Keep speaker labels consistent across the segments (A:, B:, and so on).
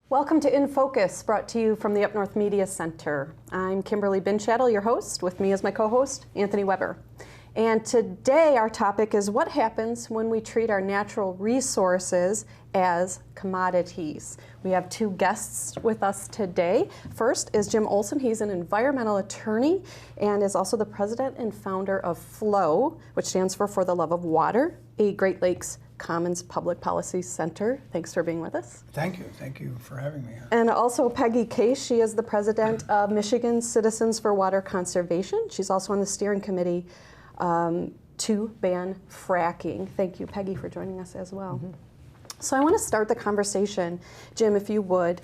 A: Welcome to In Focus, brought to you from the Up North Media Center. I'm Kimberli Bindschatel, your host. With me is my co-host, Anthony Weber. And today our topic is what happens when we treat our natural resources as commodities. We have two guests with us today. First is Jim Olson. He's an environmental attorney and is also the president and founder of FLOW, which stands for the Love of Water, a Great Lakes Commons Public Policy Center. Thanks for being with us.
B: Thank you. Thank you for having me here.
A: And also Peggy Case. She is the president of Michigan Citizens for Water Conservation. She's also on the steering committee to ban fracking. Thank you, Peggy, for joining us as well. So I want to start the conversation, Jim, if you would.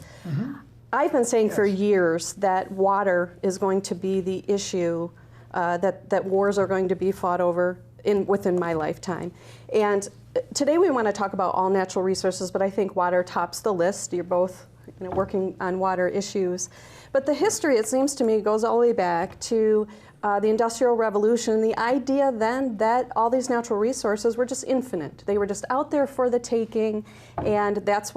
A: I've been saying for years that water is going to be the issue that wars are going to be fought over within my lifetime. And today we want to talk about all natural resources, but I think water tops the list. You're both working on water issues. But the history, it seems to me, goes all the way back to the Industrial Revolution, the idea then that all these natural resources were just infinite. They were just out there for the taking, and that's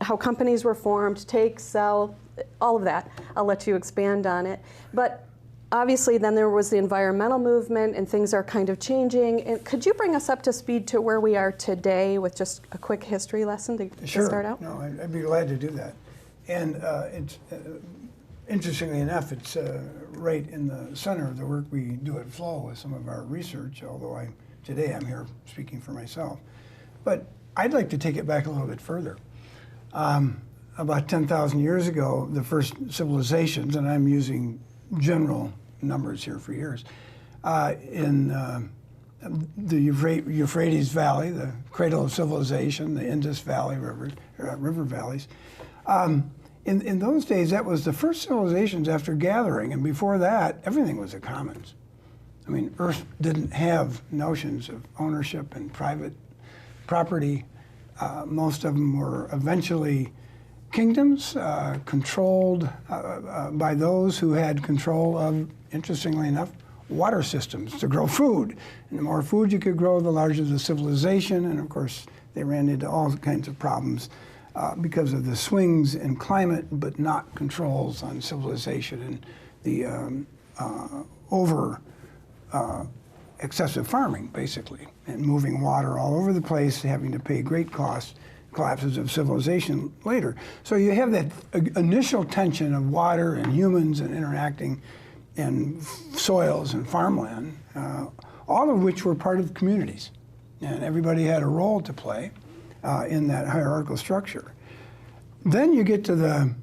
A: how companies were formed: take, sell, all of that. I'll let you expand on it. But obviously then there was the environmental movement, and things are kind of changing. And could you bring us up to speed to where we are today with just a quick history lesson to start out?
B: No, I'd be glad to do that. And it's interestingly enough, it's right in the center of the work we do at FLOW with some of our research, although today I'm here speaking for myself. But I'd like to take it back a little bit further. About 10,000 years ago, the first civilizations, and I'm using general numbers here for years, in the Euphrates Valley, the cradle of civilization, the Indus Valley river valleys. In those days, that was the first civilizations after gathering, and before that, everything was a commons. I mean, Earth didn't have notions of ownership and private property. Most of them were eventually kingdoms controlled by those who had control of, interestingly enough, water systems to grow food. And the more food you could grow, the larger the civilization, and of course, they ran into all kinds of problems because of the swings in climate, but not controls on civilization and the excessive farming, basically, and moving water all over the place, having to pay great costs, collapses of civilization later. So you have that initial tension of water and humans and interacting and soils and farmland, all of which were part of communities. And everybody had a role to play in that hierarchical structure. Then you get to the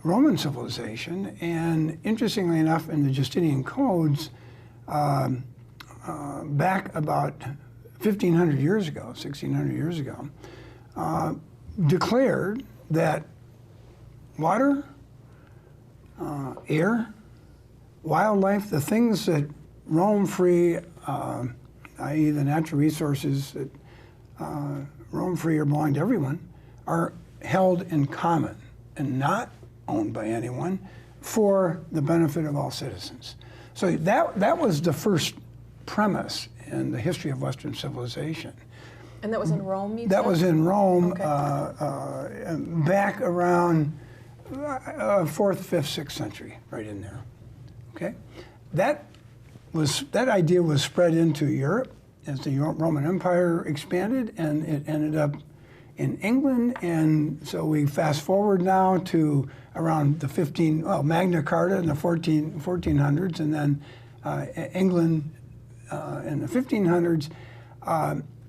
B: Roman civilization, and interestingly enough, in the Justinian codes, back about 1,500 years ago, 1,600 years ago, declared that water, air, wildlife, the things that roam free, i.e. the natural resources that roam free or belong to everyone, are held in common and not owned by anyone for the benefit of all citizens. So that was the first premise in the history of Western civilization.
A: And that was in Rome, you
B: That
A: said?
B: was in Rome,
A: Okay.
B: back around 4th, 5th, 6th century, right in there. Okay, that idea was spread into Europe as the Roman Empire expanded, and it ended up in England. And so we fast forward now to around the Magna Carta in the 1400s, and then England in the 1500s.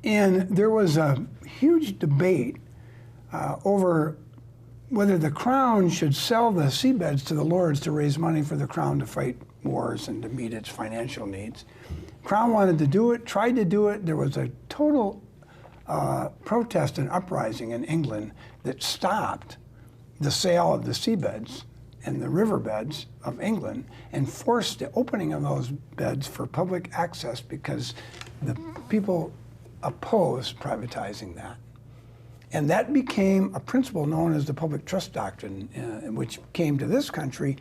B: And there was a huge debate over whether the crown should sell the seabeds to the lords to raise money for the crown to fight wars and to meet its financial needs. Crown wanted to do it, tried to do it. There was a total protest and uprising in England that stopped the sale of the seabeds and the riverbeds of England and forced the opening of those beds for public access because the people opposed privatizing that. And that became a principle known as the public trust doctrine, which came to this country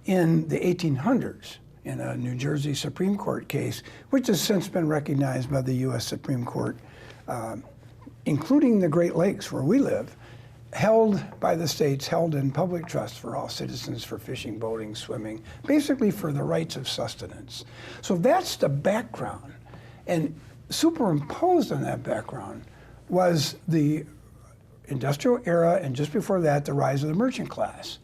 B: in the 1800s in a New Jersey Supreme Court case, which has since been recognized by the U.S. Supreme Court, including the Great Lakes where we live, held by the states, held in public trust for all citizens for fishing, boating, swimming, basically for the rights of sustenance. So that's the background. And superimposed on that background was the industrial era, and just before that, the rise of the merchant class.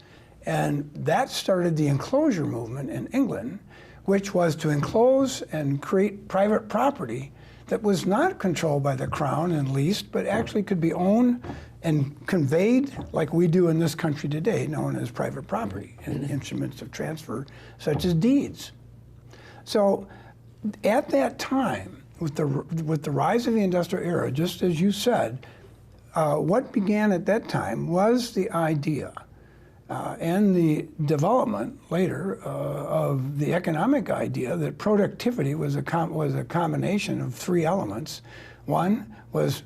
B: And that started the enclosure movement in England, which was to enclose and create private property that was not controlled by the crown and leased, but actually could be owned and conveyed like we do in this country today, known as private property, and instruments of transfer such as deeds. So at that time, with the rise of the industrial era, just as you said, what began at that time was the idea and the development later of the economic idea that productivity was a combination of three elements. One was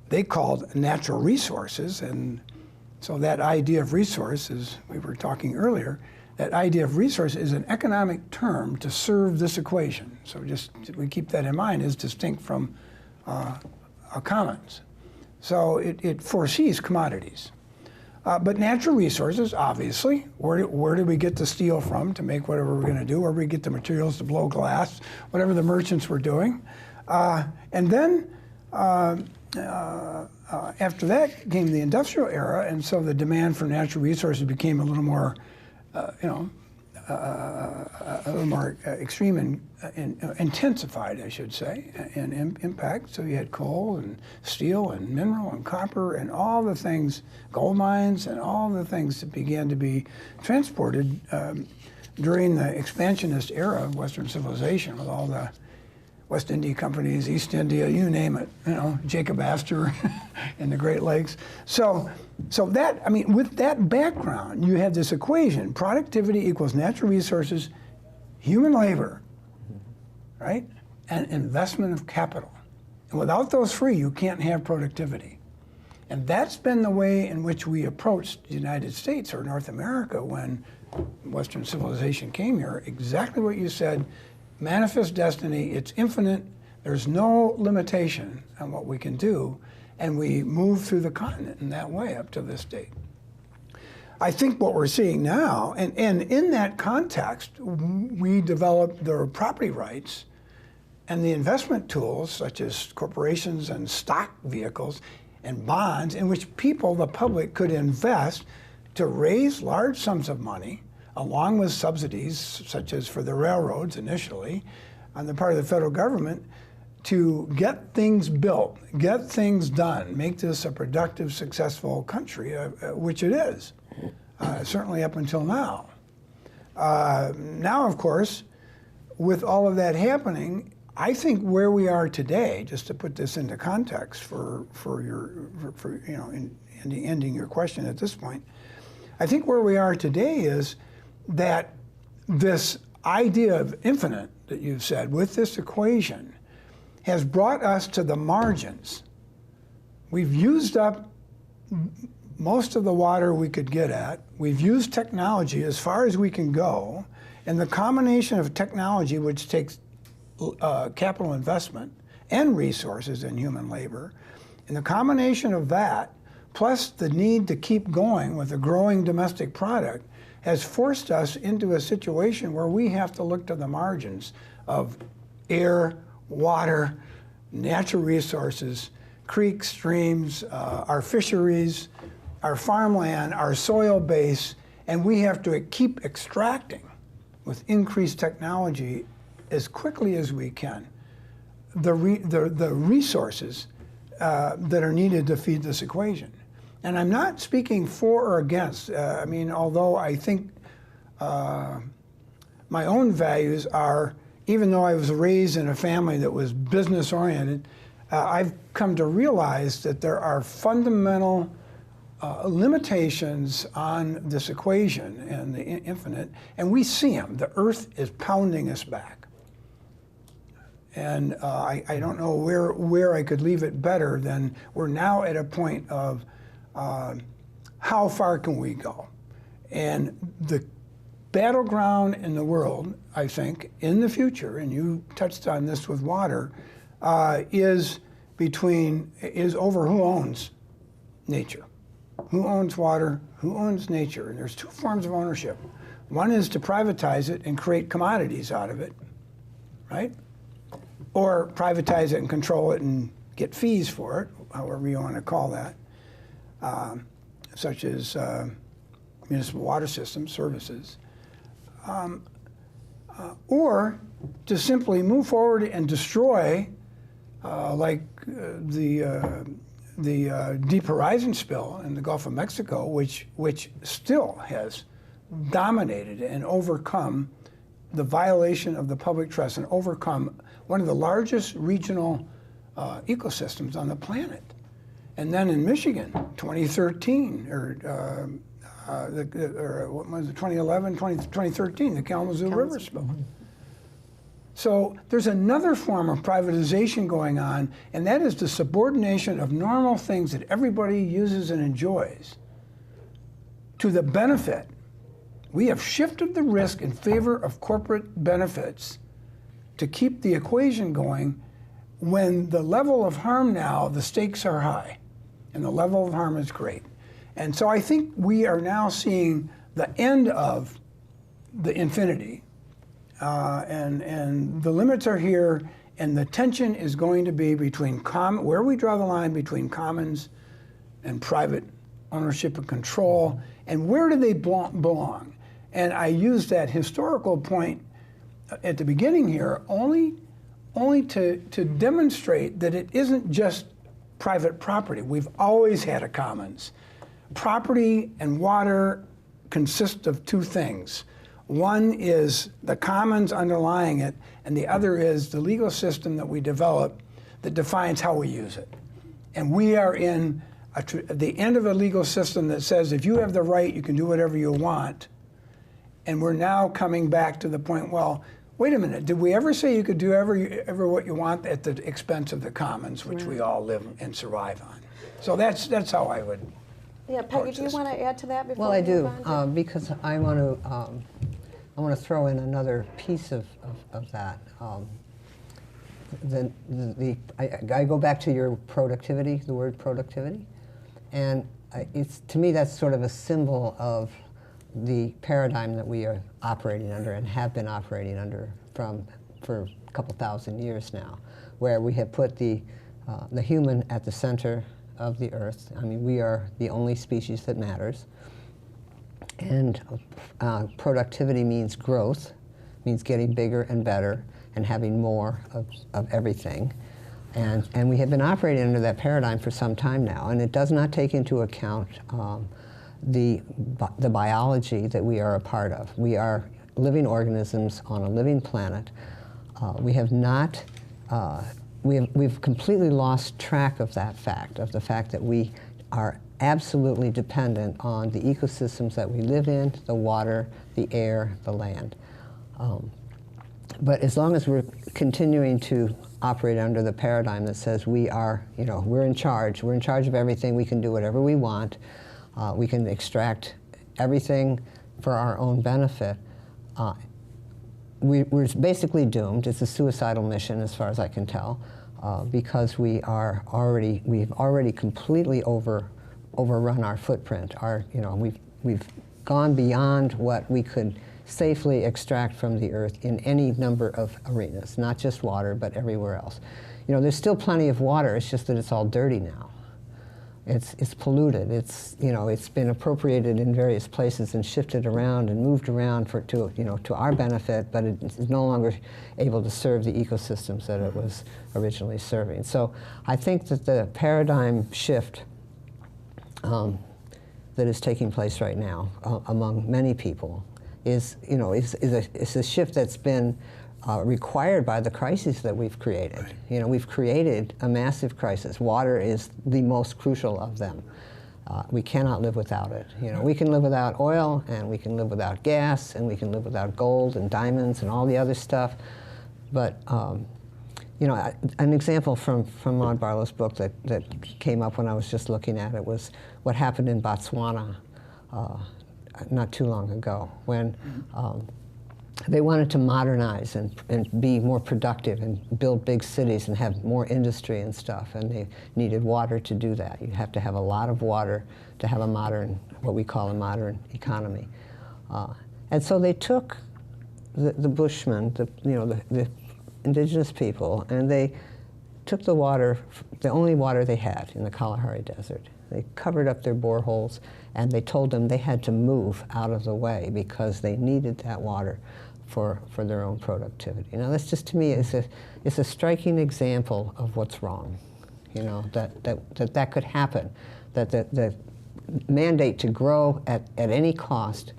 B: they called natural resources, and so that idea of resource, as we were talking earlier, that idea of resource is an economic term to serve this equation. So just we keep that in mind, is distinct from a commons. So it foresees commodities. But natural resources, obviously, where do we get the steel from to make whatever we're going to do? Where do we get the materials to blow glass? Whatever the merchants were doing. And then after that came the industrial era, and so the demand for natural resources became a little more, a little more extreme and intensified, I should say, in impact. So you had coal and steel and mineral and copper and all the things, gold mines and all the things that began to be transported during the expansionist era of Western civilization, with all the West India companies, East India, you name it, Jacob Astor in the Great Lakes. So that, I mean, with that background, you had this equation: productivity equals natural resources, human labor, right, and investment of capital. And without those three, you can't have productivity. And that's been the way in which we approached the United States or North America when Western civilization came here. Exactly what you said. Manifest destiny, it's infinite, there's no limitation on what we can do, and we move through the continent in that way up to this date. I think what we're seeing now, and in that context, we developed the property rights and the investment tools, such as corporations and stock vehicles and bonds, in which people, the public, could invest to raise large sums of money, along with subsidies, such as for the railroads initially, on the part of the federal government, to get things built, get things done, make this a productive, successful country, which it is, certainly up until now. Now, of course, with all of that happening, I think where we are today, just to put this into context for ending your question at this point, I think where we are today is that this idea of infinite that you've said with this equation has brought us to the margins. We've used up most of the water we could get at. We've used technology as far as we can go, and the combination of technology, which takes capital investment and resources and human labor, and the combination of that, plus the need to keep going with a growing domestic product, has forced us into a situation where we have to look to the margins of air, water, natural resources, creeks, streams, our fisheries, our farmland, our soil base, and we have to keep extracting with increased technology as quickly as we can the resources that are needed to feed this equation. And I'm not speaking for or against. I mean, although I think my own values are, even though I was raised in a family that was business-oriented, I've come to realize that there are fundamental limitations on this equation and the infinite, and we see them. The Earth is pounding us back. And I don't know where I could leave it better than we're now at a point of how far can we go? And the battleground in the world, I think, in the future, and you touched on this with water, is over who owns nature. Who owns water? Who owns nature? And there's two forms of ownership. One is to privatize it and create commodities out of it, right? Or privatize it and control it and get fees for it, however you want to call that, such as municipal water system services. Or to simply move forward and destroy, like the Deep Horizon spill in the Gulf of Mexico, which still has dominated and overcome the violation of the public trust and overcome one of the largest regional ecosystems on the planet. And then in Michigan, 2013, or what was it, 2011, 2013, the Kalamazoo River spill. So there's another form of privatization going on, and that is the subordination of normal things that everybody uses and enjoys to the benefit. We have shifted the risk in favor of corporate benefits to keep the equation going when the level of harm now, the stakes are high, and the level of harm is great. And so I think we are now seeing the end of the infinity. And the limits are here, and the tension is going to be between where we draw the line between commons and private ownership and control, and where do they belong? And I use that historical point at the beginning here only to demonstrate that it isn't just private property. We've always had a commons. Property and water consist of two things. One is the commons underlying it, and the other is the legal system that we develop that defines how we use it. And we are in the end of a legal system that says if you have the right, you can do whatever you want. And we're now coming back to the point, well, wait a minute, did we ever say you could do ever what you want at the expense of the commons, which we all live and survive on? So that's how I would.
A: Yeah, Peggy, do you want to add to that before
C: Well, I
A: we
C: do,
A: move on?
C: because I want to throw in another piece of that. I go back to your productivity, the word productivity, and to me that's sort of a symbol of the paradigm that we are operating under and have been operating under for a couple thousand years now, where we have put the human at the center of the earth. I mean, we are the only species that matters. And productivity means growth, means getting bigger and better and having more of everything. And we have been operating under that paradigm for some time now, and it does not take into account the biology that we are a part of. We are living organisms on a living planet. We've completely lost track of that fact, of the fact that we are absolutely dependent on the ecosystems that we live in, the water, the air, the land. But as long as we're continuing to operate under the paradigm that says we're in charge of everything, we can do whatever we want, we can extract everything for our own benefit, we're basically doomed. It's a suicidal mission as far as I can tell, because we've already completely overrun our footprint. We've gone beyond what we could safely extract from the earth in any number of arenas, not just water, but everywhere else. There's still plenty of water, it's just that it's all dirty now. It's polluted. It's been appropriated in various places and shifted around and moved around to our benefit, but it's no longer able to serve the ecosystems that it was originally serving. So I think that the paradigm shift that is taking place right now among many people is a shift that's been required by the crises that we've created.
B: Right.
C: We've created a massive crisis. Water is the most crucial of them. We cannot live without it. We can live without oil, and we can live without gas, and we can live without gold and diamonds and all the other stuff. But an example from Maud Barlow's book that came up when I was just looking at it was what happened in Botswana not too long ago, when they wanted to modernize and be more productive and build big cities and have more industry and stuff, and they needed water to do that. You have to have a lot of water to have a modern, what we call a modern economy. And so they took the Bushmen, the indigenous people, and they took the water, the only water they had in the Kalahari Desert. They covered up their boreholes, and they told them they had to move out of the way because they needed that water for their own productivity. Now, that's just, to me, is a striking example of what's wrong. You know, that could happen, that the mandate to grow at any cost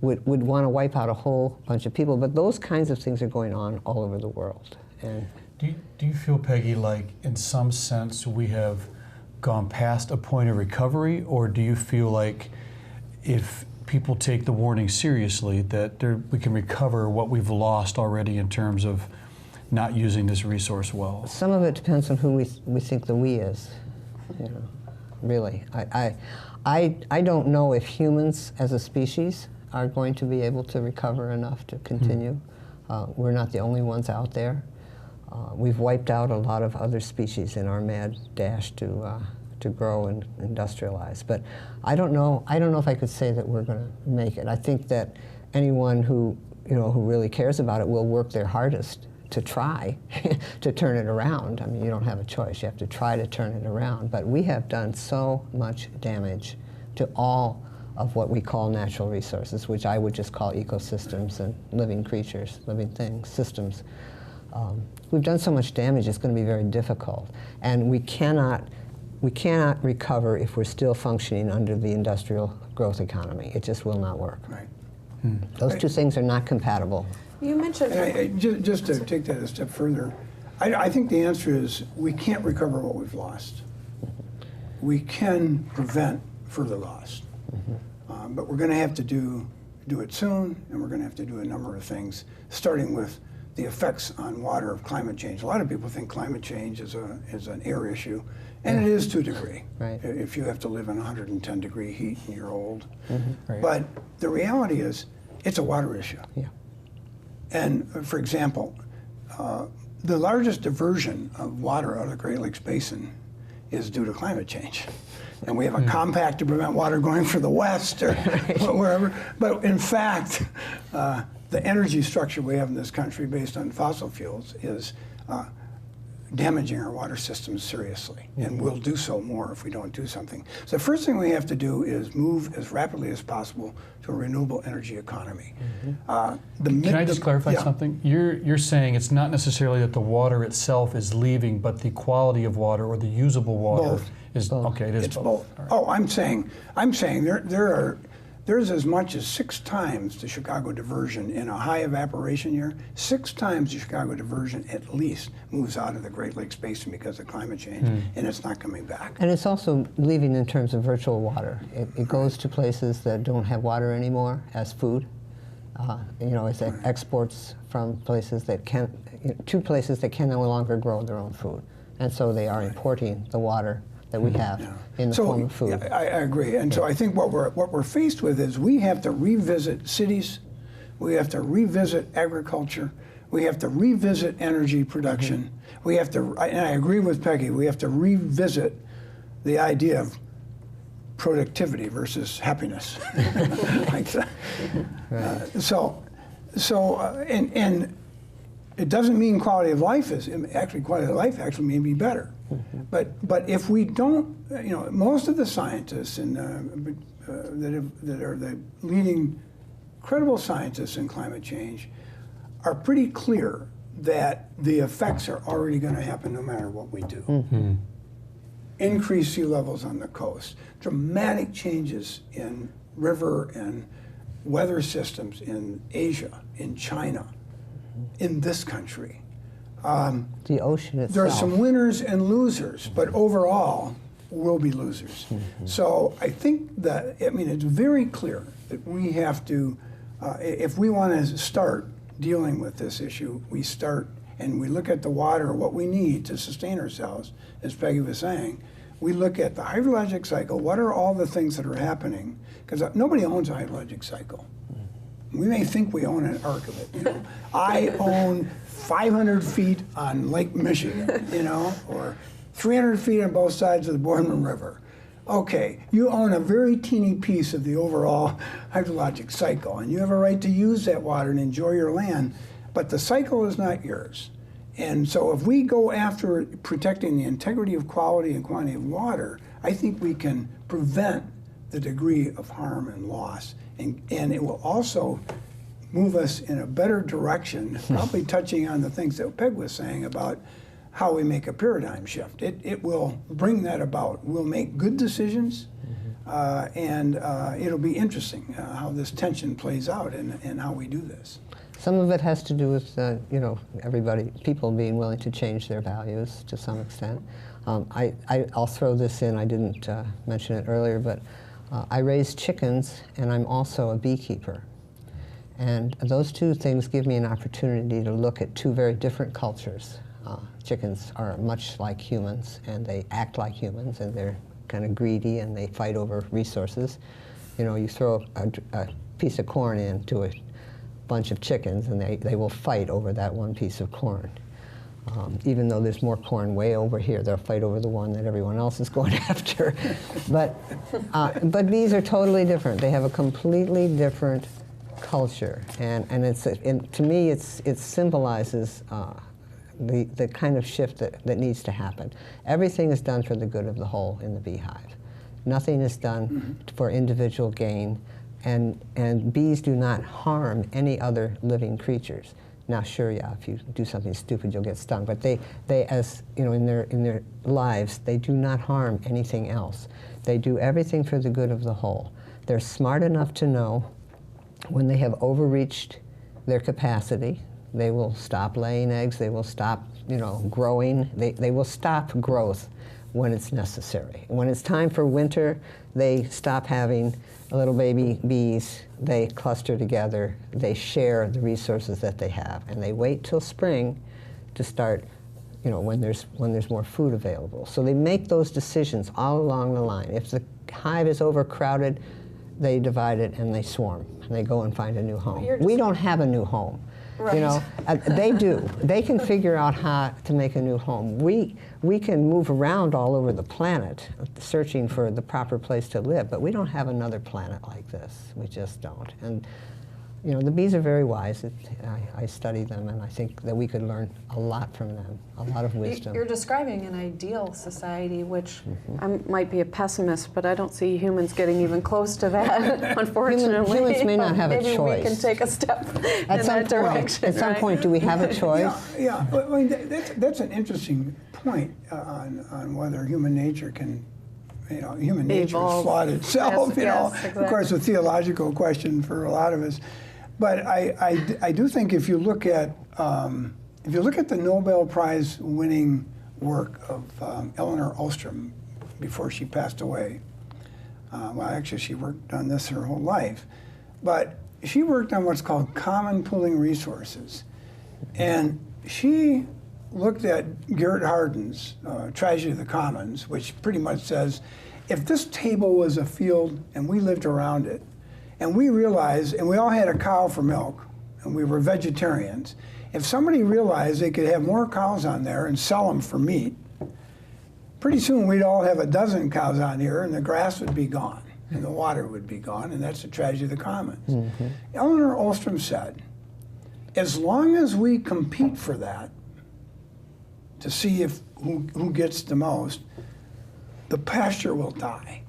C: would want to wipe out a whole bunch of people. But those kinds of things are going on all over the world. And
D: do you feel, Peggy, like in some sense we have gone past a point of recovery, or do you feel like if people take the warning seriously that we can recover what we've lost already in terms of not using this resource well?
C: Some of it depends on who we think the we is, you know, really. I don't know if humans as a species are going to be able to recover enough to continue. We're not the only ones out there. We've wiped out a lot of other species in our mad dash to grow and industrialize. But I don't know if I could say that we're going to make it. I think that anyone who really cares about it will work their hardest to try to turn it around. I mean, you don't have a choice. You have to try to turn it around. But we have done so much damage to all of what we call natural resources, which I would just call ecosystems and living creatures, living things, systems. We've done so much damage, it's going to be very difficult. And we cannot recover if we're still functioning under the industrial growth economy. It just will not work.
B: Right.
C: Those two things are not compatible.
A: You mentioned...
B: Just to take that a step further, I think the answer is we can't recover what we've lost. We can prevent further loss. But we're going to have to do it soon, and we're going to have to do a number of things, starting with the effects on water of climate change. A lot of people think climate change is an air issue, and it is to a degree.
C: Right.
B: If you have to live in 110-degree heat and you're old.
D: Right.
B: But the reality is, it's a water issue.
C: Yeah.
B: And for example, the largest diversion of water out of the Great Lakes Basin is due to climate change. And we have a compact to prevent water going from the west or wherever. But in fact, the energy structure we have in this country based on fossil fuels is damaging our water systems seriously, and will do so more if we don't do something. So the first thing we have to do is move as rapidly as possible to a renewable energy economy.
D: Can I just clarify something? You're saying it's not necessarily that the water itself is leaving, but the quality of water or the usable water
B: Both.
D: is okay. It is
B: It's
D: both.
B: both.
D: All right.
B: Oh, I'm saying there's as much as 6 times the Chicago diversion in a high evaporation year. 6 times the Chicago diversion at least moves out of the Great Lakes Basin because of climate change, and it's not coming back.
C: And it's also leaving in terms of virtual water. It goes to places that don't have water anymore as food. It's exports from places that to places that can no longer grow their own food. And so they are importing the water that we have in the form of food.
B: I agree. And so I think what we're faced with is we have to revisit cities, we have to revisit agriculture, we have to revisit energy production. We have to, and I agree with Peggy, we have to revisit the idea of productivity versus happiness. Like that. And it doesn't mean quality of life may be better. But if we don't, most of the scientists that are the leading credible scientists in climate change are pretty clear that the effects are already going to happen no matter what we do. Increased sea levels on the coast, dramatic changes in river and weather systems in Asia, in China, in this country.
C: The ocean itself.
B: There are some winners and losers, but overall, we'll be losers. So I think that, it's very clear that we have to, if we want to start dealing with this issue, we start and we look at the water, what we need to sustain ourselves, as Peggy was saying. We look at the hydrologic cycle, what are all the things that are happening? Because nobody owns a hydrologic cycle. We may think we own an arc of it. You know? I own 500 feet on Lake Michigan, you know, or 300 feet on both sides of the Boardman River. Okay, you own a very teeny piece of the overall hydrologic cycle, and you have a right to use that water and enjoy your land, but the cycle is not yours. And so if we go after protecting the integrity of quality and quantity of water, I think we can prevent the degree of harm and loss. And it will also move us in a better direction, probably touching on the things that Peg was saying about how we make a paradigm shift. It will bring that about. We'll make good decisions, and it'll be interesting how this tension plays out and how we do this.
C: Some of it has to do with, you know, people being willing to change their values to some extent. I'll throw this in, I didn't mention it earlier, but I raise chickens and I'm also a beekeeper. And those two things give me an opportunity to look at two very different cultures. Chickens are much like humans, and they act like humans, and they're kind of greedy, and they fight over resources. You know, you throw a piece of corn into a bunch of chickens, and they will fight over that one piece of corn. Even though there's more corn way over here, they'll fight over the one that everyone else is going after. But bees are totally different. They have a completely different culture, and to me, it symbolizes the kind of shift that needs to happen. Everything is done for the good of the whole in the beehive. Nothing is done for individual gain, and bees do not harm any other living creatures. Now, sure, yeah, if you do something stupid, you'll get stung. But they, as you know, in their lives, they do not harm anything else. They do everything for the good of the whole. They're smart enough to know when they have overreached their capacity. They will stop laying eggs. They will stop, you know, growing. They will stop growth when it's necessary. When it's time for winter, they stop having little baby bees. They cluster together. They share the resources that they have, and they wait till spring to start, you know, when there's more food available. So they make those decisions all along the line. If the hive is overcrowded, they divide it and they swarm, and they go and find a new home. We don't have a new home. Right. You know, they do. They can figure out how to make a new home. We can move around all over the planet searching for the proper place to live, but we don't have another planet like this. We just don't. And you know, the bees are very wise. I study them, and I think that we could learn a lot from them, a lot of wisdom.
A: You're describing an ideal society, which I might be a pessimist, but I don't see humans getting even close to that, unfortunately.
C: Humans may not have a choice.
A: Maybe we can take a step in that direction.
C: At some point, do we have a choice?
B: Yeah. I mean, that's an interesting point on whether human nature can, you know, human nature has flawed itself.
A: Yes,
B: you know,
A: exactly.
B: Of course, a theological question for a lot of us. But I do think if you look at the Nobel Prize winning work of Elinor Ostrom before she passed away, well, actually she worked on this her whole life, but she worked on what's called common pooling resources, and she looked at Garrett Hardin's Tragedy of the Commons, which pretty much says, if this table was a field and we lived around it, and we realized, and we all had a cow for milk, and we were vegetarians. If somebody realized they could have more cows on there and sell them for meat, pretty soon we'd all have a dozen cows on here, and the grass would be gone, and the water would be gone, and that's the tragedy of the commons. Mm-hmm. Elinor Ostrom said, as long as we compete for that, to see if who gets the most, the pasture will die.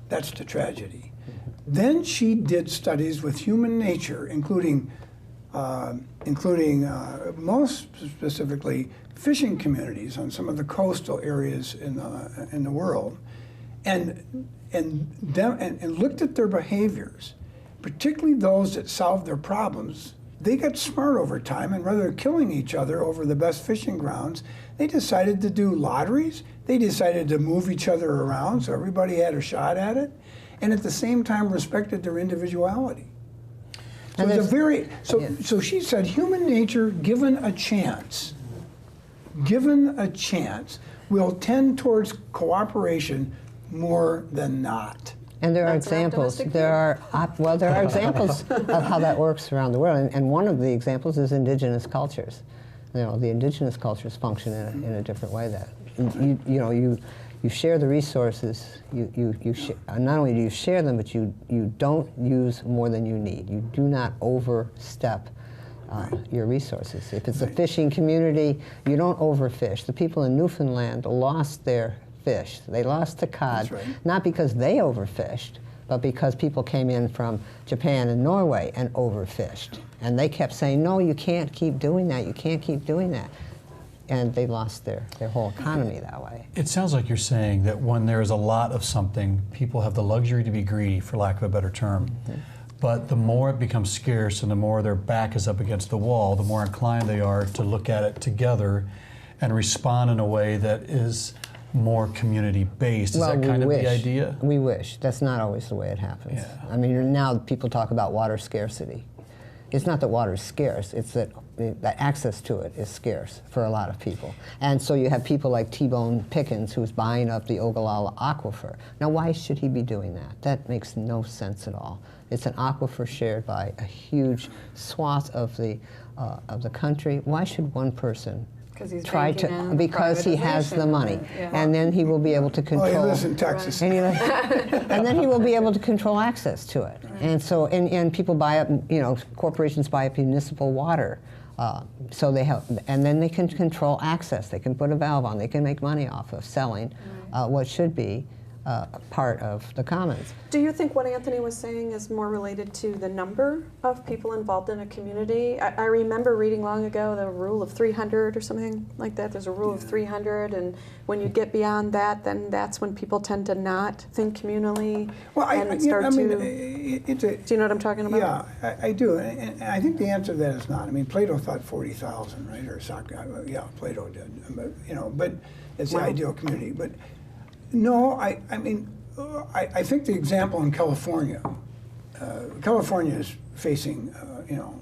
B: That's the tragedy. Then she did studies with human nature, including most specifically fishing communities on some of the coastal areas in the world, and looked at their behaviors, particularly those that solved their problems. They got smart over time, and rather than killing each other over the best fishing grounds, they decided to do lotteries. They decided to move each other around so everybody had a shot at it, and at the same time respected their individuality. So it's a very so she said human nature, given a chance, will tend towards cooperation more than not.
C: And there are
A: That's an
C: examples.
A: optimistic
C: There are examples of how that works around the world, and one of the examples is indigenous cultures. The indigenous cultures function in a different way. That you share the resources. Not only do you share them, but you don't use more than you need. You do not overstep your resources. If it's a fishing community, you don't overfish. The people in Newfoundland lost their fish. They lost the cod, not because they overfished, but because people came in from Japan and Norway and overfished. And they kept saying, no, you can't keep doing that, you can't keep doing that. And they lost their whole economy that way.
D: It sounds like you're saying that when there is a lot of something, people have the luxury to be greedy, for lack of a better term. But the more it becomes scarce and the more their back is up against the wall, the more inclined they are to look at it together and respond in a way that is more community-based. Is that kind of the idea?
C: We wish. That's not always the way it happens.
D: Yeah.
C: I mean, now people talk about water scarcity. It's not that water is scarce, it's that the access to it is scarce for a lot of people. And so you have people like T-Bone Pickens who's buying up the Ogallala aquifer. Now, why should he be doing that? That makes no sense at all. It's an aquifer shared by a huge swath of the country. Why should one person try to, because he has the money, and then he will be able to control.
B: Oh, he lives in Texas.
C: And then he will be able to control access to it. And so, and people buy up, corporations buy up municipal water, so they have, and then they can control access. They can put a valve on. They can make money off of selling what should be part of the commons.
A: Do you think what Anthony was saying is more related to the number of people involved in a community? I remember reading long ago the rule of 300 or something like that. There's a rule of 300, and when you get beyond that, then that's when people tend to not think communally and start to. Do you know what I'm talking about?
B: Yeah, I do, and I think the answer to that is not. I mean, Plato thought 40,000, right? Or yeah, Plato did. But it's the ideal community. But no, I think the example in California, California is facing, all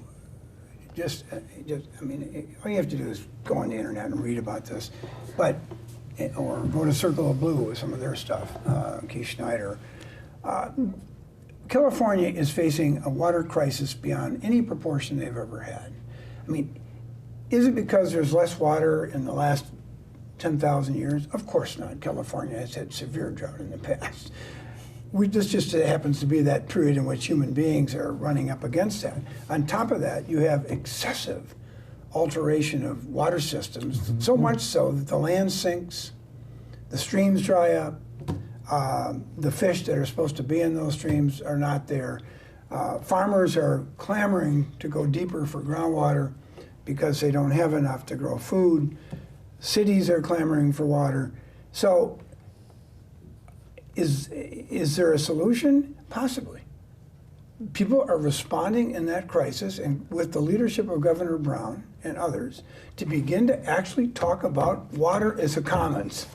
B: you have to do is go on the internet and read about this, or go to Circle of Blue with some of their stuff, Keith Schneider. California is facing a water crisis beyond any proportion they've ever had. I mean, is it because there's less water in the last 10,000 years? Of course not. California has had severe drought in the past. This just happens to be that period in which human beings are running up against that. On top of that, you have excessive alteration of water systems, so much so that the land sinks, the streams dry up, the fish that are supposed to be in those streams are not there. Farmers are clamoring to go deeper for groundwater because they don't have enough to grow food. Cities are clamoring for water. So is there a solution? Possibly. People are responding in that crisis, and with the leadership of Governor Brown and others, to begin to actually talk about water as a commons.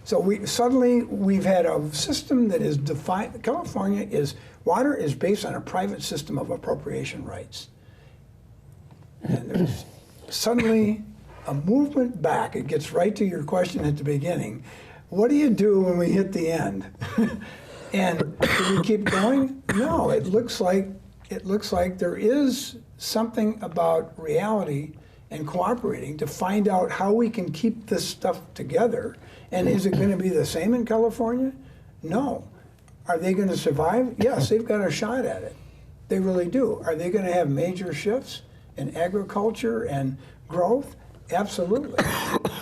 B: So we've had a system that is defined. Water is based on a private system of appropriation rights. And there's suddenly a movement back. It gets right to your question at the beginning. What do you do when we hit the end? And do we keep going? No, it looks like there is something about reality and cooperating to find out how we can keep this stuff together. And is it going to be the same in California? No. Are they going to survive? Yes, they've got a shot at it. They really do. Are they going to have major shifts in agriculture and growth? Absolutely.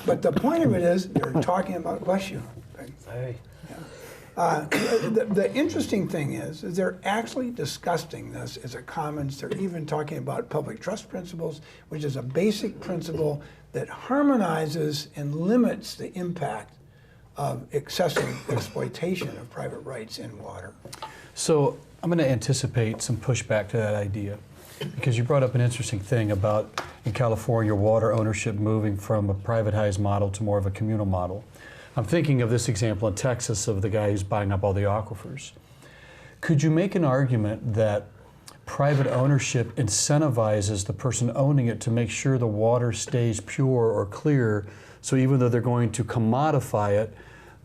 B: But the point of it is they're talking about, bless you.
E: Hey.
B: The interesting thing is they're actually discussing this as a commons. They're even talking about public trust principles, which is a basic principle that harmonizes and limits the impact of excessive exploitation of private rights in water.
D: So I'm going to anticipate some pushback to that idea, because you brought up an interesting thing about, in California, water ownership moving from a privatized model to more of a communal model. I'm thinking of this example in Texas of the guy who's buying up all the aquifers. Could you make an argument that private ownership incentivizes the person owning it to make sure the water stays pure or clear, so even though they're going to commodify it,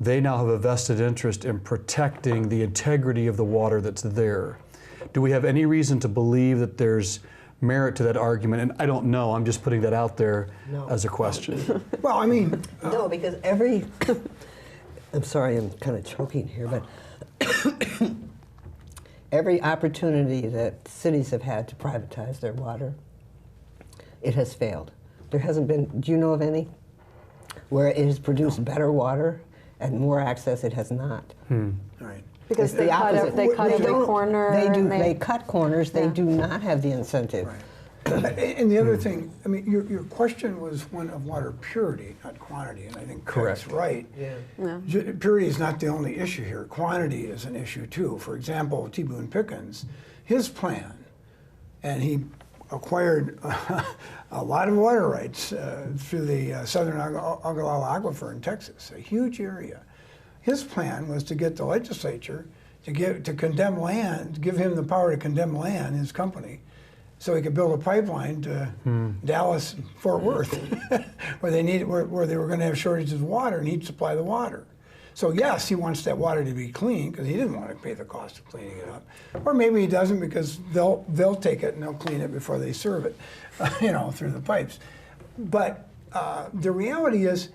D: they now have a vested interest in protecting the integrity of the water that's there. Do we have any reason to believe that there's merit to that argument? And I don't know, I'm just putting that out there as a question.
B: Well, I mean,
C: No, because every, I'm sorry, I'm kind of choking here, but every opportunity that cities have had to privatize their water, it has failed. There hasn't been, do you know of any where it has produced better water and more access? It has not.
B: right.
A: Because
C: It's
A: they
C: the
A: cut,
C: opposite.
A: they cut every
C: don't-
A: corner.
C: They do.
A: and
C: They cut corners. They do not have the incentive.
B: Right. And the other thing, I mean, your question was one of water purity, not quantity, and I think Craig's
D: Correct.
B: right.
C: Yeah.
B: Purity is not the only issue here. Quantity is an issue too. For example, T. Boone Pickens, his plan, and he acquired a lot of water rights through the southern Ogallala Aquifer in Texas, a huge area. His plan was to get the legislature to condemn land, to give him the power to condemn land, his company, so he could build a pipeline to Dallas, Fort Worth, where they were going to have shortages of water, and he'd supply the water. So yes, he wants that water to be clean because he didn't want to pay the cost of cleaning it up, or maybe he doesn't because they'll take it and they'll clean it before they serve it, through the pipes. But the reality is,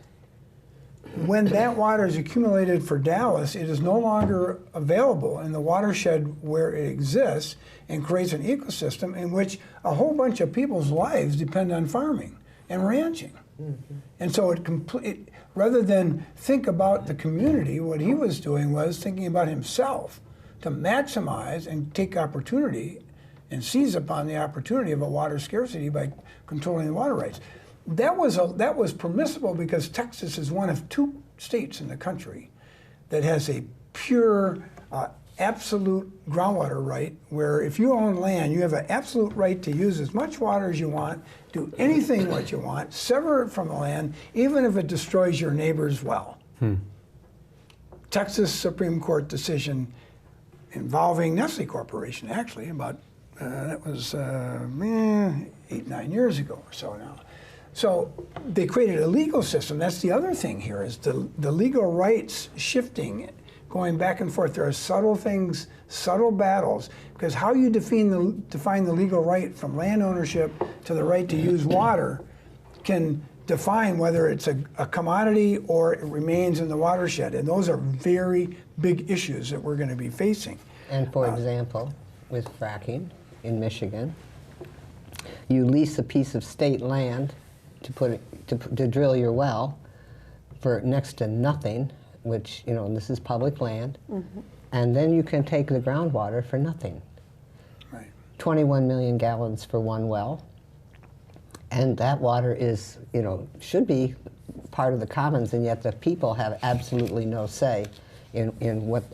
B: when that water is accumulated for Dallas, it is no longer available in the watershed where it exists, and creates an ecosystem in which a whole bunch of people's lives depend on farming and ranching. And so rather than think about the community, what he was doing was thinking about himself to maximize and take opportunity and seize upon the opportunity of a water scarcity by controlling the water rights. That was permissible because Texas is one of 2 states in the country that has a pure, absolute groundwater right, where if you own land, you have an absolute right to use as much water as you want, do anything what you want, sever it from the land, even if it destroys your neighbor's well. Texas Supreme Court decision involving Nestle Corporation, actually, about, that was 8, 9 years ago or so now. So they created a legal system. That's the other thing here, is the legal rights shifting, going back and forth. There are subtle things, subtle battles, because how you define the legal right from land ownership to the right to use water can define whether it's a commodity or it remains in the watershed. And those are very big issues that we're going to be facing.
C: And for example, with fracking in Michigan, you lease a piece of state land to drill your well for next to nothing, which, this is public land, and then you can take the groundwater for nothing.
B: Right.
C: 21 million gallons for one well, and that water is, should be part of the commons, and yet the people have absolutely no say in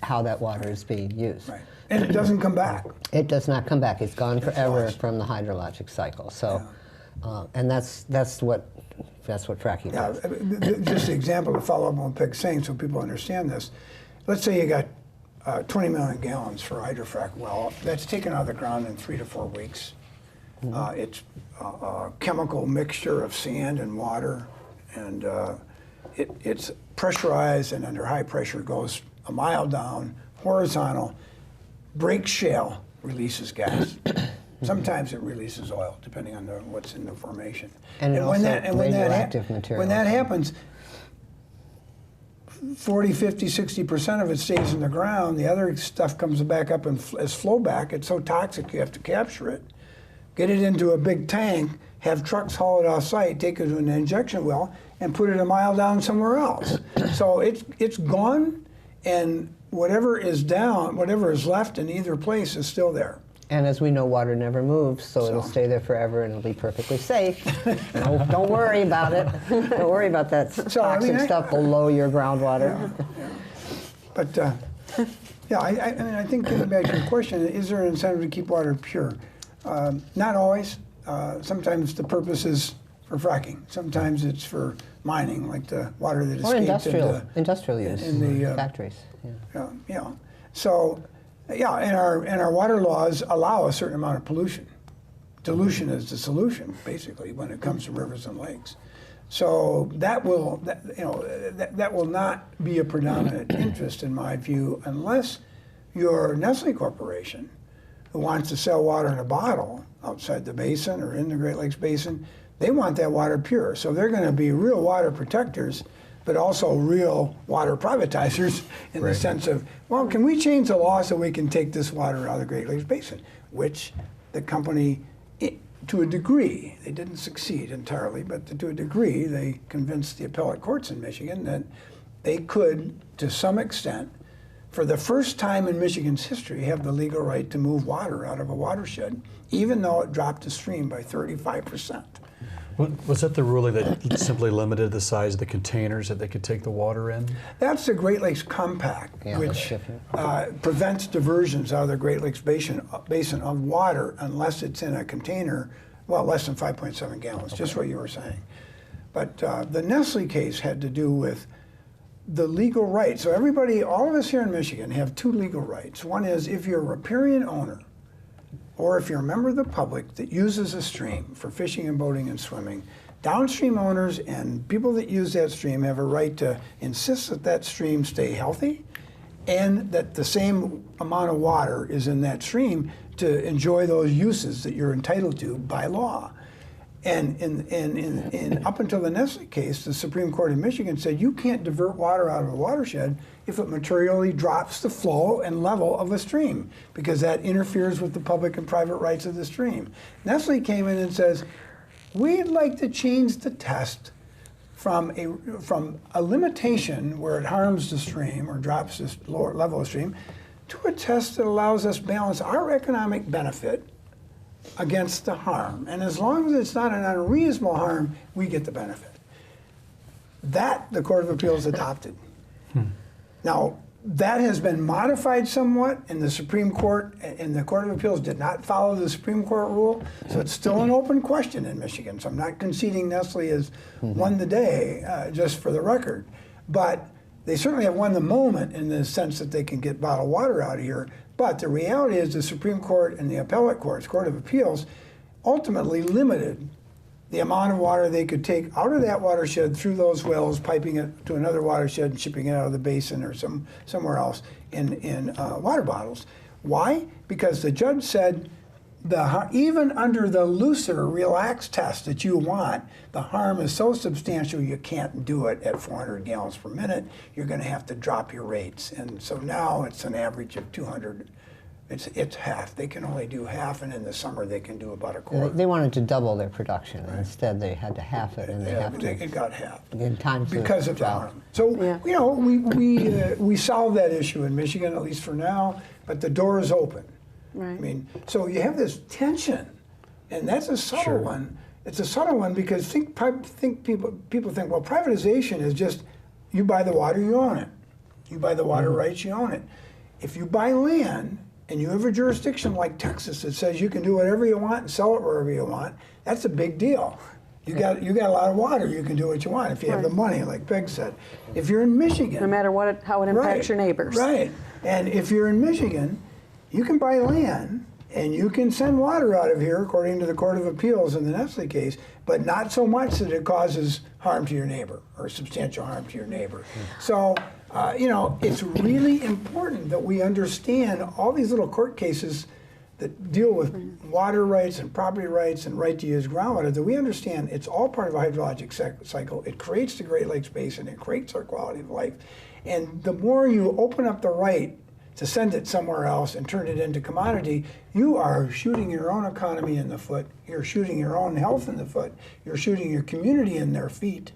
C: how that water is being used.
B: Right. And it doesn't come back.
C: It does not come back. It's gone forever
B: lost.
C: from the hydrologic cycle. So, and that's what fracking
B: Yeah,
C: does.
B: just an example to follow up on what Peg's saying so people understand this. Let's say you got 20 million gallons for a hydrofrac well. That's taken out of the ground in 3 to 4 weeks. It's a chemical mixture of sand and water, and it's pressurized and under high pressure, goes a mile down, horizontal, breaks shale, releases gas. Sometimes it releases oil, depending on what's in the formation.
C: And radioactive material.
B: When that happens, 40, 50, 60% of it stays in the ground. The other stuff comes back up as flow back. It's so toxic you have to capture it, get it into a big tank, have trucks haul it off site, take it to an injection well, and put it a mile down somewhere else. So it's gone, and whatever is left in either place is still there.
C: And as we know, water never moves, so it'll stay there forever and it'll be perfectly safe. Don't worry about it. Don't worry about that toxic stuff below your groundwater.
B: Yeah. But I think getting back to your question, is there an incentive to keep water pure? Not always. Sometimes the purpose is for fracking. Sometimes it's for mining, like the water that escaped
C: industrial use
B: in the
C: factories.
B: Yeah. So. Yeah, and our water laws allow a certain amount of pollution. Dilution is the solution, basically, when it comes to rivers and lakes. So that will, that will not be a predominant interest in my view, unless you're Nestle Corporation, who wants to sell water in a bottle outside the basin or in the Great Lakes Basin. They want that water pure. So they're going to be real water protectors, but also real water privatizers in the sense of, well, can we change the law so we can take this water out of the Great Lakes Basin? Which the company, to a degree, they didn't succeed entirely, but to a degree, they convinced the appellate courts in Michigan that they could, to some extent, for the first time in Michigan's history, have the legal right to move water out of a watershed, even though it dropped the stream by 35%.
D: Was that the ruling that simply limited the size of the containers that they could take the water in?
B: That's the Great Lakes Compact, which prevents diversions out of the Great Lakes Basin of water unless it's in a container, well, less than 5.7 gallons, just what you were saying. But the Nestle case had to do with the legal right. So everybody, all of us here in Michigan have two legal rights. One is if you're a riparian owner, or if you're a member of the public that uses a stream for fishing and boating and swimming, downstream owners and people that use that stream have a right to insist that that stream stay healthy and that the same amount of water is in that stream to enjoy those uses that you're entitled to by law. And up until the Nestle case, the Supreme Court of Michigan said you can't divert water out of a watershed if it materially drops the flow and level of a stream, because that interferes with the public and private rights of the stream. Nestle came in and says, we'd like to change the test from a limitation where it harms the stream or drops the lower level of the stream to a test that allows us to balance our economic benefit against the harm. And as long as it's not an unreasonable harm, we get the benefit. That the Court of Appeals adopted. Now, that has been modified somewhat in the Supreme Court, and the Court of Appeals did not follow the Supreme Court rule, so it's still an open question in Michigan. So I'm not conceding Nestle has won the day, just for the record. But they certainly have won the moment in the sense that they can get bottled water out of here. But the reality is the Supreme Court and the appellate courts, Court of Appeals, ultimately limited the amount of water they could take out of that watershed through those wells, piping it to another watershed and shipping it out of the basin or somewhere else in water bottles. Why? Because the judge said even under the looser, relaxed test that you want, the harm is so substantial you can't do it at 400 gallons per minute. You're going to have to drop your rates. And so now it's an average of 200. It's half. They can only do half, and in the summer they can do about a quarter.
C: They wanted to double their production. Right. Instead, they had to half it, and
B: it got halved
C: in times
B: because of the harm. So you know, we solved that issue in Michigan, at least for now. But the door is open. Right. I mean, so you have this tension, and that's a subtle one. It's a subtle one because people think, well, privatization is just you buy the water, you own it. You buy the water rights, you own it. If you buy land and you have a jurisdiction like Texas that says you can do whatever you want and sell it wherever you want, that's a big deal. You got a lot of water, you can do what you want if you have the money, like Peg said. If you're in Michigan,
A: no matter how it impacts your neighbors.
B: Right. And if you're in Michigan, you can buy land and you can send water out of here, according to the Court of Appeals in the Nestle case, but not so much that it causes harm to your neighbor or substantial harm to your neighbor. So, you know, it's really important that we understand all these little court cases that deal with water rights and property rights and right to use groundwater, that we understand it's all part of a hydrologic cycle. It creates the Great Lakes Basin, it creates our quality of life. And the more you open up the right to send it somewhere else and turn it into commodity, you are shooting your own economy in the foot, you're shooting your own health in the foot, you're shooting your community in their feet.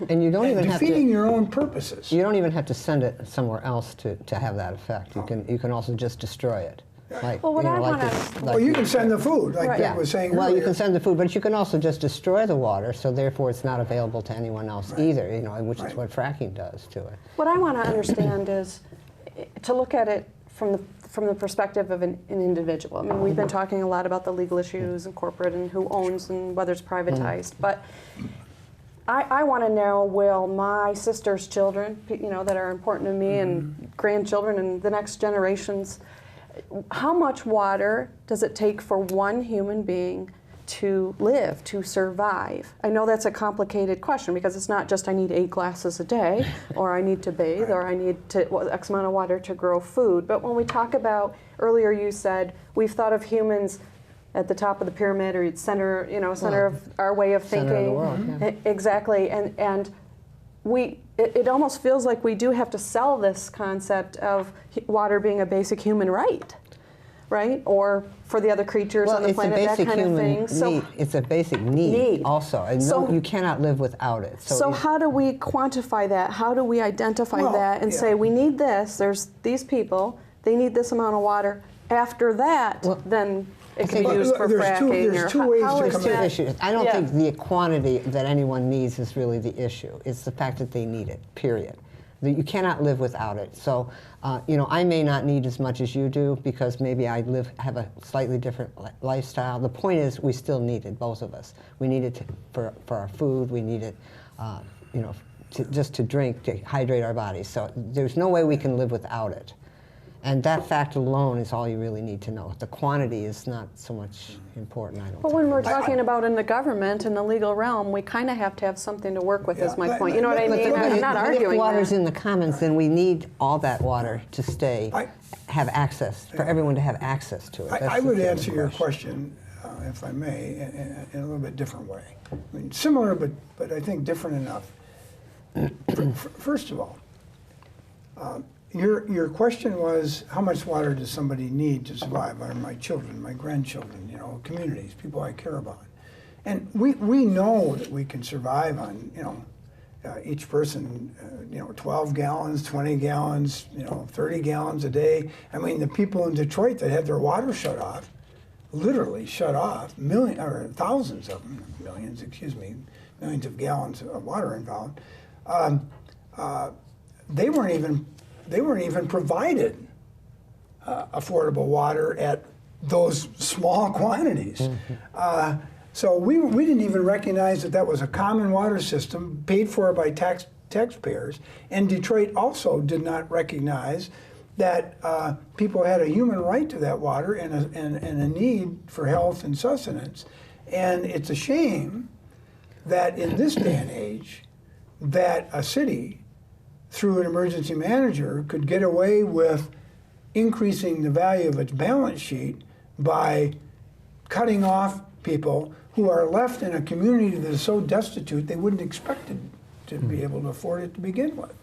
C: And you don't even have to
B: defeating your own purposes.
C: You don't even have to send it somewhere else to have that effect. You can also just destroy it. Like,
A: well, what I want to...
B: Well, you can send the food, like Dick was saying
C: Well,
B: earlier.
C: you can send the food, but you can also just destroy the water, so therefore it's not available to anyone else either, you know, which is what fracking does to it.
A: What I want to understand is to look at it from the perspective of an individual. I mean, we've been talking a lot about the legal issues and corporate and who owns and whether it's privatized, but I want to know, will my sister's children, you know, that are important to me and grandchildren and the next generations, how much water does it take for one human being to live, to survive? I know that's a complicated question because it's not just I need 8 glasses a day, or I need to bathe, or I need X amount of water to grow food. But when we talk about, earlier you said, we've thought of humans at the top of the pyramid, or center of our way of thinking.
C: Center of the world, yeah.
A: Exactly, and it almost feels like we do have to sell this concept of water being a basic human right, or for the other creatures on the planet, that kind of thing.
C: So it's a basic need also, and you cannot live without it.
A: So how do we quantify that? How do we identify that and say we need this? There's these people; they need this amount of water. After that, then it can be used for fracking.
B: There's two ways to come
C: at issues. I don't think the quantity that anyone needs is really the issue. It's the fact that they need it, period. You cannot live without it. So, I may not need as much as you do because maybe I have a slightly different lifestyle. The point is we still need it, both of us. We need it for our food. We need it, just to drink, to hydrate our bodies. So there's no way we can live without it. And that fact alone is all you really need to know. The quantity is not so much important, I don't think.
A: But when we're talking about in the government, in the legal realm, we kind of have to have something to work with, is my point. You know what I mean? I'm not arguing
C: if water's
A: that.
C: in the commons, then we need all that water to have access, for everyone to have access to it.
B: I would answer your question, if I may, in a little bit different way. I mean, similar, but I think different enough. First of all, your question was, how much water does somebody need to survive? Are my children, my grandchildren, communities, people I care about. And we know that we can survive on, each person, 12 gallons, 20 gallons, 30 gallons a day. I mean, the people in Detroit that had their water shut off, literally shut off, thousands of them, millions of gallons of water involved. They weren't even provided affordable water at those small quantities.
C: Mm-hmm.
B: So we didn't even recognize that was a common water system paid for by taxpayers. And Detroit also did not recognize that people had a human right to that water and a need for health and sustenance. And it's a shame that in this day and age, that a city, through an emergency manager, could get away with increasing the value of its balance sheet by cutting off people who are left in a community that is so destitute they wouldn't expect it to be able to afford it to begin with.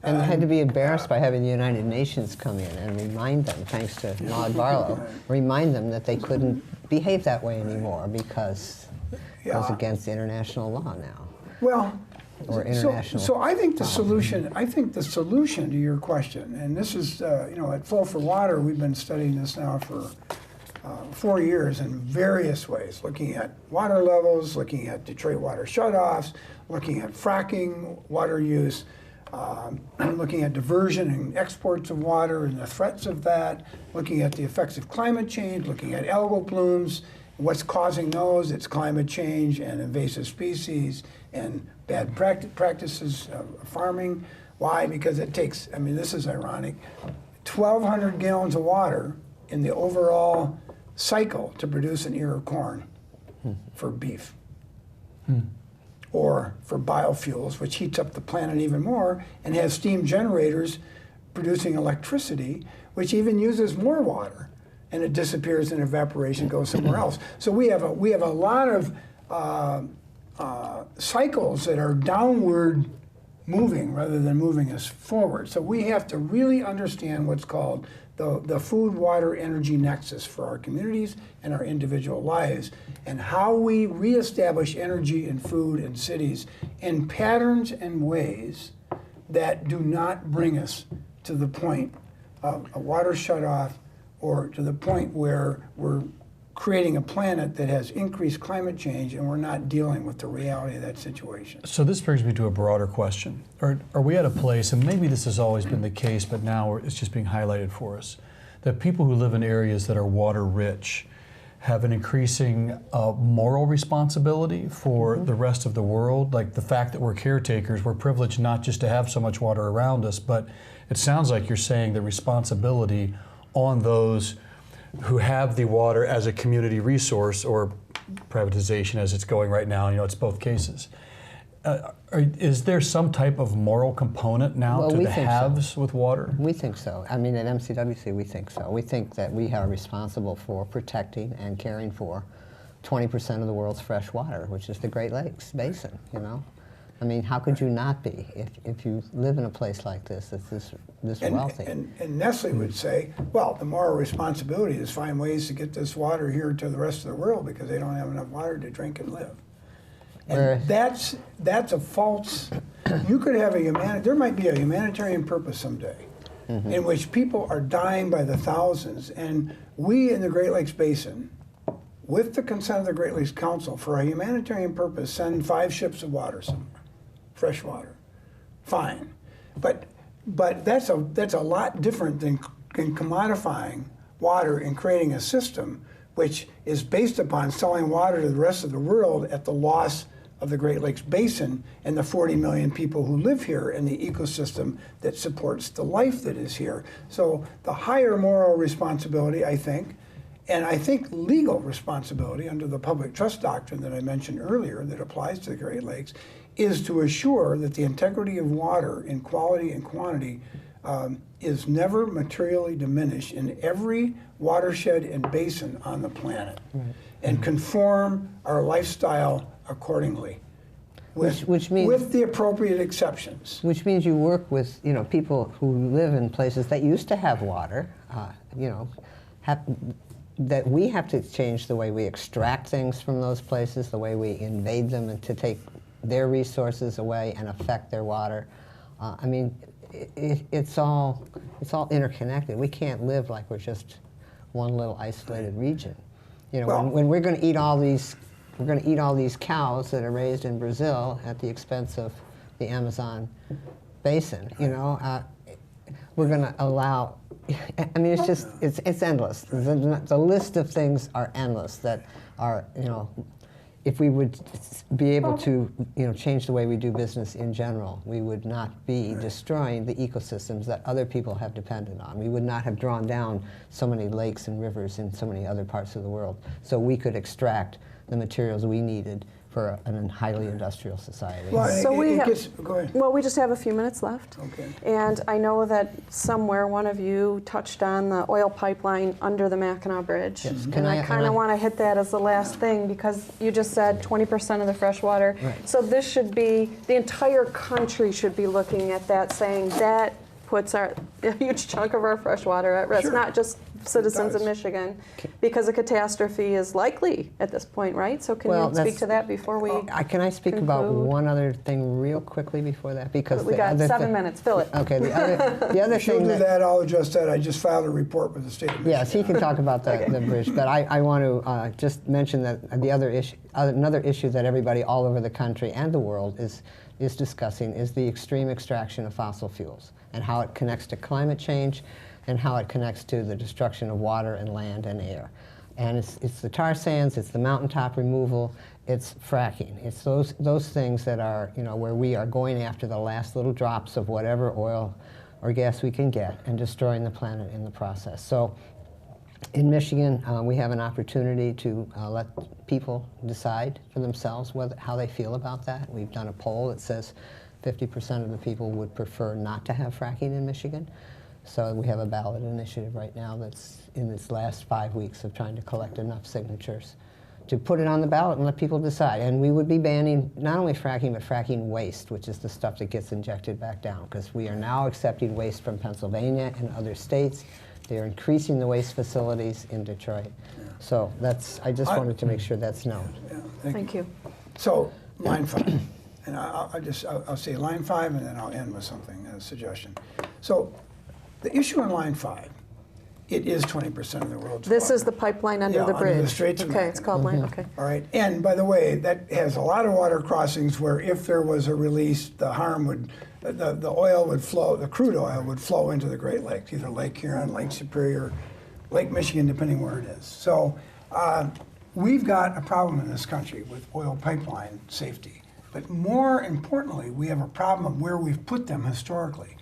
C: And had to be embarrassed by having the United Nations come in and remind them, thanks to Maud Barlow, remind them that they couldn't behave that way anymore because it goes against international law now.
B: Well,
C: or international.
B: So I think the solution. I think the solution to your question, and this is, at Flow for Water, we've been studying this now for 4 years in various ways, looking at water levels, looking at Detroit water shutoffs, looking at fracking water use, looking at diversion and exports of water and the threats of that, looking at the effects of climate change, looking at algal blooms, what's causing those. It's climate change and invasive species and bad practices of farming. Why? Because it takes, this is ironic, 1,200 gallons of water in the overall cycle to produce an ear of corn for beef. Or for biofuels, which heats up the planet even more and has steam generators producing electricity, which even uses more water, and it disappears in evaporation, goes somewhere else. So we have a lot of cycles that are downward moving rather than moving us forward. So we have to really understand what's called the food, water, energy nexus for our communities and our individual lives, and how we reestablish energy and food in cities in patterns and ways that do not bring us to the point of a water shutoff or to the point where we're creating a planet that has increased climate change and we're not dealing with the reality of that situation.
D: So this brings me to a broader question. Are we at a place, and maybe this has always been the case, but now it's just being highlighted for us, that people who live in areas that are water rich have an increasing moral responsibility for the rest of the world? Like the fact that we're caretakers, we're privileged not just to have so much water around us, but it sounds like you're saying the responsibility on those who have the water as a community resource, or privatization as it's going right now. You know, it's both cases. Is there some type of moral component now to the haves with water?
C: We think so. I mean, at MCWC, we think so. We think that we are responsible for protecting and caring for 20% of the world's fresh water, which is the Great Lakes Basin, you know? I mean, how could you not be if you live in a place like this that's this wealthy?
B: And Nestle would say, well, the moral responsibility is find ways to get this water here to the rest of the world because they don't have enough water to drink and live. And that's a false. You could have there might be a humanitarian purpose someday, in which people are dying by the thousands, and we in the Great Lakes Basin, with the consent of the Great Lakes Council, for a humanitarian purpose, send 5 ships of water somewhere, fresh water. Fine, but that's a lot different than commodifying water and creating a system which is based upon selling water to the rest of the world at the loss of the Great Lakes Basin and the 40 million people who live here and the ecosystem that supports the life that is here. So the higher moral responsibility, I think, and I think legal responsibility under the public trust doctrine that I mentioned earlier that applies to the Great Lakes, is to assure that the integrity of water in quality and quantity is never materially diminished in every watershed and basin on the planet, and conform our lifestyle accordingly, which means, with the appropriate exceptions.
C: Which means you work with people who live in places that used to have water, that we have to change the way we extract things from those places, the way we invade them, and to take their resources away and affect their water. I mean, it's all interconnected. We can't live like we're just one little isolated region. You know, when we're going to eat all these, cows that are raised in Brazil at the expense of the Amazon basin. You know, we're going to allow. I mean, it's endless. The list of things are endless that are, if we would be able to, change the way we do business in general, we would not be destroying the ecosystems that other people have depended on. We would not have drawn down so many lakes and rivers in so many other parts of the world, so we could extract the materials we needed for a highly industrial society.
B: Well,
A: so
B: go ahead.
A: Well, we just have a few minutes left.
B: Okay.
A: And I know that somewhere one of you touched on the oil pipeline under the Mackinac Bridge.
C: Yes.
A: And I kind of want to hit that as the last thing, because you just said 20% of the fresh water.
C: Right.
A: So this should be, the entire country should be looking at that, saying that puts a huge chunk of our fresh water at risk, not just citizens in Michigan, because a catastrophe is likely at this point, right? So can you speak to that before we
C: Can I speak about one other thing real quickly before that? Because
A: we got 7 minutes. Fill it.
C: Okay. The other
B: She'll
C: thing
B: do that. I'll address that. I just filed a report with the state of Michigan.
C: Yes, he can talk about the bridge, but I want to just mention that the other issue, another issue that everybody all over the country and the world is discussing is the extreme extraction of fossil fuels and how it connects to climate change and how it connects to the destruction of water and land and air. And it's the tar sands, it's the mountaintop removal, it's fracking. It's those things that are, where we are going after the last little drops of whatever oil or gas we can get and destroying the planet in the process. So in Michigan, we have an opportunity to let people decide for themselves how they feel about that. We've done a poll that says 50% of the people would prefer not to have fracking in Michigan. So we have a ballot initiative right now that's in its last 5 weeks of trying to collect enough signatures to put it on the ballot and let people decide. And we would be banning not only fracking, but fracking waste, which is the stuff that gets injected back down, because we are now accepting waste from Pennsylvania and other states. They are increasing the waste facilities in Detroit. So I just wanted to make sure that's known.
A: Thank you.
B: So, line 5. And I'll say line 5, and then I'll end with something, a suggestion. So, the issue on line 5, it is 20% of the world's
A: This
B: water.
A: is the pipeline under the bridge.
B: Under the Straits of
A: Okay, it's called line. Okay.
B: All right. And by the way, that has a lot of water crossings where if there was a release, the harm would, the oil would flow, the crude oil would flow into the Great Lakes, either Lake Huron, Lake Superior, Lake Michigan, depending where it is. So we've got a problem in this country with oil pipeline safety. But more importantly, we have a problem of where we've put them historically.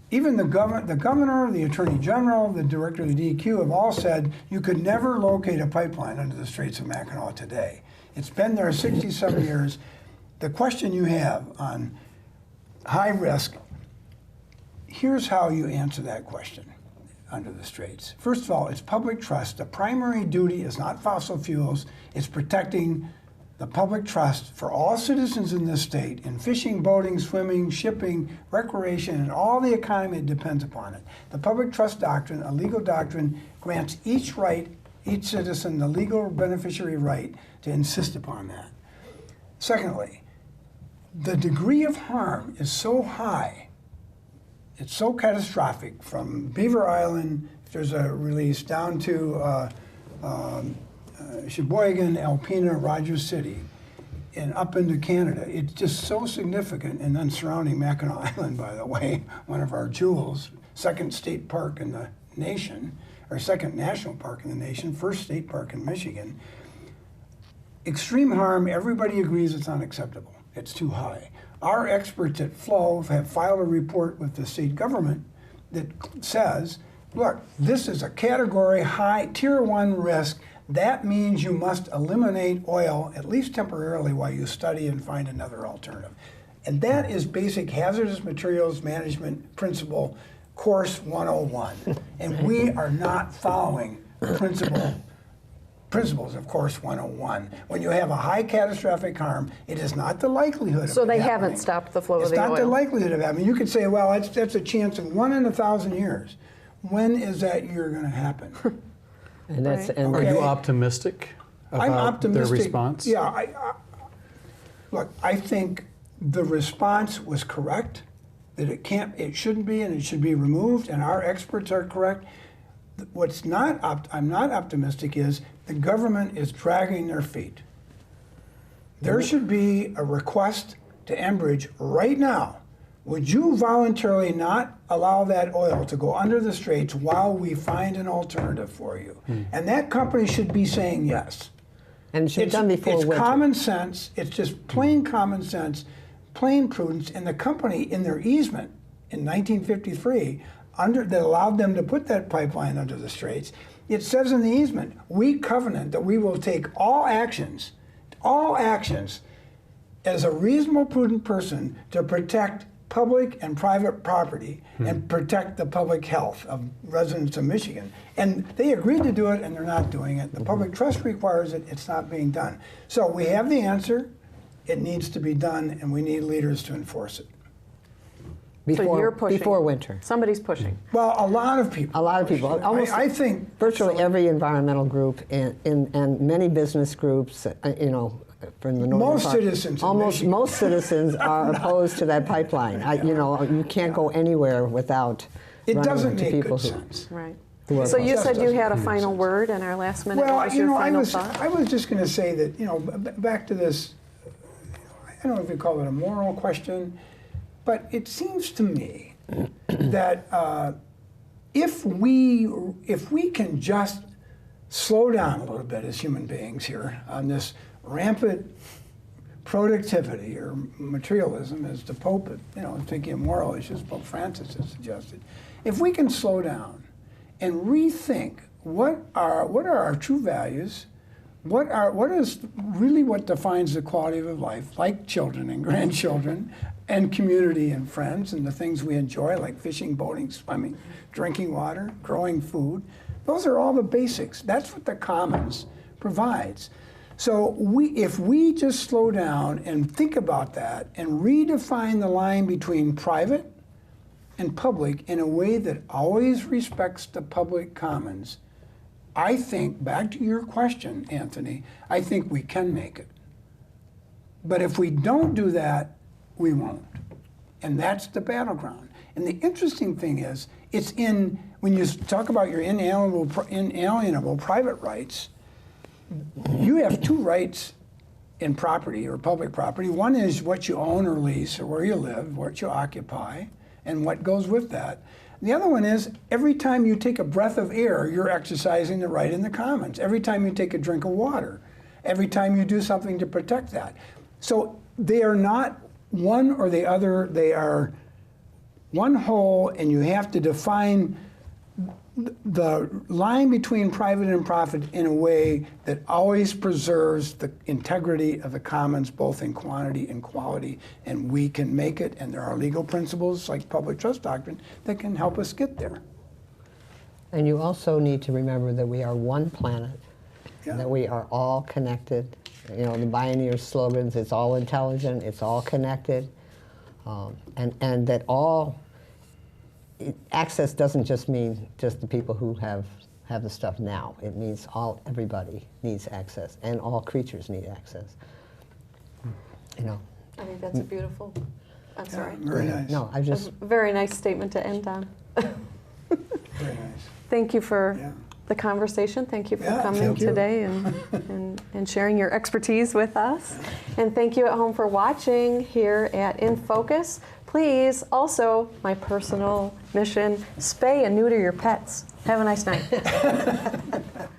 B: even the governor, the attorney general, the director of the DEQ have all said you could never locate a pipeline under the Straits of Mackinac today. It's been there 67 years. The question you have on high risk, here's how you answer that question under the Straits. First of all, it's public trust. The primary duty is not fossil fuels. It's protecting the public trust for all citizens in this state in fishing, boating, swimming, shipping, recreation, and all the economy that depends upon it. The public trust doctrine, a legal doctrine, grants each citizen the legal beneficiary right to insist upon that. Secondly, the degree of harm is so high, it's so catastrophic, from Beaver Island, if there's a release, down to Sheboygan, Alpena, Rogers City, and up into Canada. It's just so significant, and then surrounding Mackinac Island, by the way, one of our jewels, second state park in the nation, or second national park in the nation, first state park in Michigan. Extreme harm, everybody agrees it's unacceptable. It's too high. Our experts at FLOW have filed a report with the state government that says, look, this is a category high, tier 1 risk. That means you must eliminate oil, at least temporarily, while you study and find another alternative. And that is basic hazardous materials management principle, course 101. And we are not following principles of course 101. When you have a high catastrophic harm, it is not the likelihood of it
A: So they
B: happening.
A: haven't stopped the flow of
B: It's
A: the oil.
B: not the likelihood of happening. You could say, well, that's a chance of 1 in 1,000 years. When is that year going to happen?
C: And that's
A: Right.
C: and
D: Are
B: Okay.
D: you optimistic about
B: I'm optimistic.
D: their response?
B: Yeah, look, I think the response was correct, that it shouldn't be, and it should be removed, and our experts are correct. I'm not optimistic is the government is dragging their feet. There should be a request to Enbridge right now. Would you voluntarily not allow that oil to go under the straits while we find an alternative for you? And that company should be saying yes.
C: And it should be done before
B: It's
C: winter.
B: common sense. It's just plain common sense, plain prudence. And the company, in their easement in 1953, that allowed them to put that pipeline under the straits, it says in the easement, we covenant that we will take all actions as a reasonable, prudent person to protect public and private property and protect the public health of residents of Michigan. And they agreed to do it, and they're not doing it. The public trust requires it. It's not being done. So we have the answer. It needs to be done, and we need leaders to enforce it.
C: Before,
A: so you're pushing.
C: before winter.
A: Somebody's pushing.
B: Well, a lot of people.
C: A lot of people. Almost
B: I think
C: virtually every environmental group and many business groups, from the northern
B: Most
C: part,
B: citizens in
C: almost
B: Michigan.
C: most citizens are opposed to that pipeline. You can't go anywhere without
B: it
C: running
B: doesn't
C: into
B: make
C: people
B: good
C: who.
B: sense.
A: Right.
C: Who are
A: So you
B: opposed.
A: said you
B: Doesn't
A: had a
B: make
A: final
B: sense.
A: word in our last minute.
B: Well,
A: What was your final
B: I
A: thought?
B: was just going to say that, back to this, I don't know if you call it a moral question, but it seems to me that if we can just slow down a little bit as human beings here on this rampant productivity or materialism, as the Pope, thinking of moral issues, Pope Francis has suggested, if we can slow down and rethink what are our true values, what is really what defines the quality of life, like children and grandchildren, and community and friends, and the things we enjoy, like fishing, boating, swimming, drinking water, growing food. Those are all the basics. That's what the Commons provides. So if we just slow down and think about that and redefine the line between private and public in a way that always respects the public commons, I think, back to your question, Anthony, I think we can make it. But if we don't do that, we won't. And that's the battleground. And the interesting thing is, when you talk about your inalienable private rights, you have two rights in property or public property. One is what you own or lease, or where you live, what you occupy, and what goes with that. The other one is every time you take a breath of air, you're exercising the right in the commons. Every time you take a drink of water, every time you do something to protect that. So they are not one or the other. They are one whole, and you have to define the line between private and profit in a way that always preserves the integrity of the commons, both in quantity and quality. And we can make it, and there are legal principles like public trust doctrine that can help us get there.
C: And you also need to remember that we are one planet,
B: Yeah.
C: that we are all connected. You know, the Bioneer slogans, it's all intelligent, it's all connected, and that access doesn't just mean just the people who have the stuff now. It means everybody needs access, and all creatures need access. You know.
A: I think that's a beautiful, I'm sorry.
B: Very nice.
C: No, I just.
A: A very nice statement to end on.
B: Very nice.
A: Thank you for
B: Yeah.
A: the conversation. Thank you for
B: Yeah,
A: coming
B: thank you.
A: today and sharing your expertise with us. And thank you at home for watching here at In Focus. Please, also, my personal mission, spay and neuter your pets. Have a nice night.